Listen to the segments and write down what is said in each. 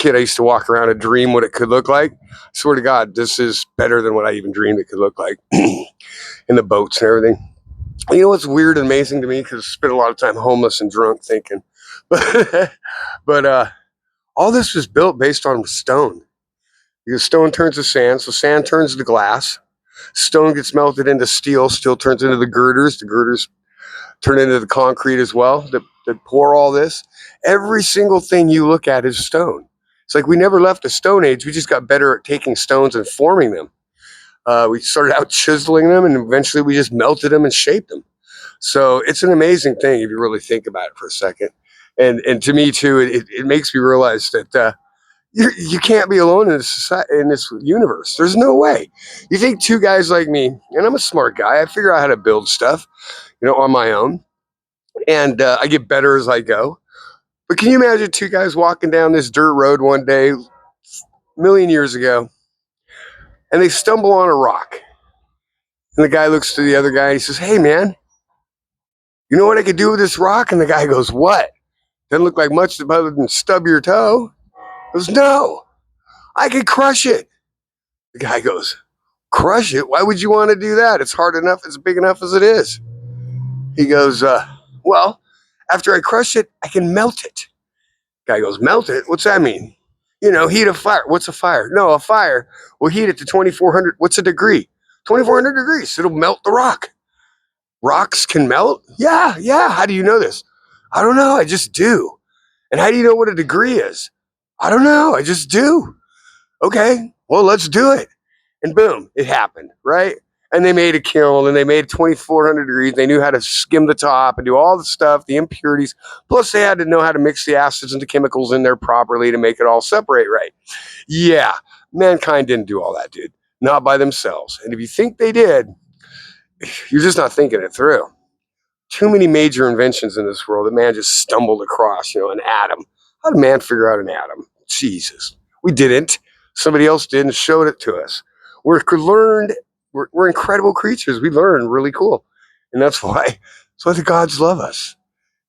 kid, I used to walk around and dream what it could look like. I swear to God, this is better than what I even dreamed it could look like. In the boats and everything. You know what's weird and amazing to me, because I spent a lot of time homeless and drunk thinking, but all this was built based on stone. Because stone turns to sand, so sand turns to glass. Stone gets melted into steel. Steel turns into the girders. The girders turn into the concrete as well that pour all this. Every single thing you look at is stone. It's like we never left the Stone Age. We just got better at taking stones and forming them. We started out chiseling them, and eventually we just melted them and shaped them. So it's an amazing thing if you really think about it for a second. And to me too, it makes me realize that you can't be alone in this society, in this universe. There's no way. You think two guys like me, and I'm a smart guy. I figure out how to build stuff, on my own, and I get better as I go. But can you imagine two guys walking down this dirt road one day, a million years ago, and they stumble on a rock, and the guy looks to the other guy and he says, "Hey, man, you know what I could do with this rock?" And the guy goes, "What?" Doesn't look like much other than stub your toe. He goes, "No, I could crush it." The guy goes, "Crush it? Why would you want to do that? It's hard enough. It's big enough as it is." He goes, "Well, after I crush it, I can melt it." The guy goes, "Melt it? What's that mean?" Heat a fire. What's a fire? No, a fire will heat it to 2,400. What's a degree? 2,400 degrees. It'll melt the rock. Rocks can melt? Yeah, yeah. How do you know this? I don't know. I just do. And how do you know what a degree is? I don't know. I just do. Okay, well, let's do it. And boom, it happened, right? And they made a kiln and they made 2,400 degrees. They knew how to skim the top and do all the stuff, the impurities. Plus, they had to know how to mix the acids and the chemicals in there properly to make it all separate right. Yeah, mankind didn't do all that, dude. Not by themselves. And if you think they did, you're just not thinking it through. Too many major inventions in this world that man just stumbled across, an atom. How did man figure out an atom? Jesus. We didn't. Somebody else did and showed it to us. We're incredible creatures. We learn really cool. And that's why the gods love us.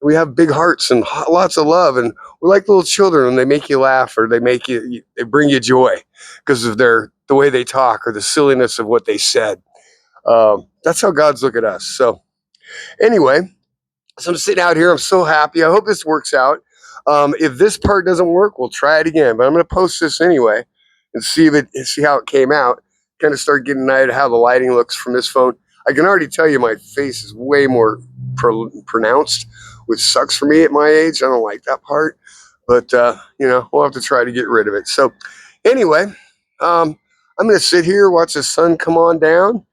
We have big hearts and lots of love, and we're like little children when they make you laugh or they bring you joy because of the way they talk or the silliness of what they said. That's how gods look at us. So anyway, so I'm sitting out here. I'm so happy. I hope this works out. If this part doesn't work, we'll try it again. But I'm going to post this anyway and see how it came out. Kind of start getting an idea how the lighting looks from this phone. I can already tell you my face is way more pronounced, which sucks for me at my age. I don't like that part, but we'll have to try to get rid of it. So anyway, I'm going to sit here, watch the sun come on down,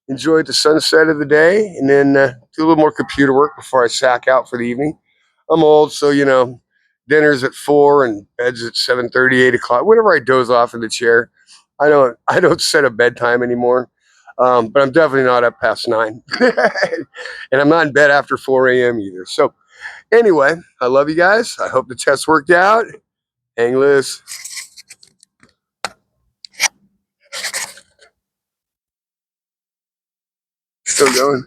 enjoy the sunset of the day, and then do a little more computer work before I sack out for the evening. I'm old, so dinner's at 4 and bed's at 7:30, 8 o'clock. Whenever I doze off in the chair, I don't set a bedtime anymore. But I'm definitely not up past 9, and I'm not in bed after 4 a.m. either. So anyway, I love you guys. I hope the test worked out. Hang loose. Still going.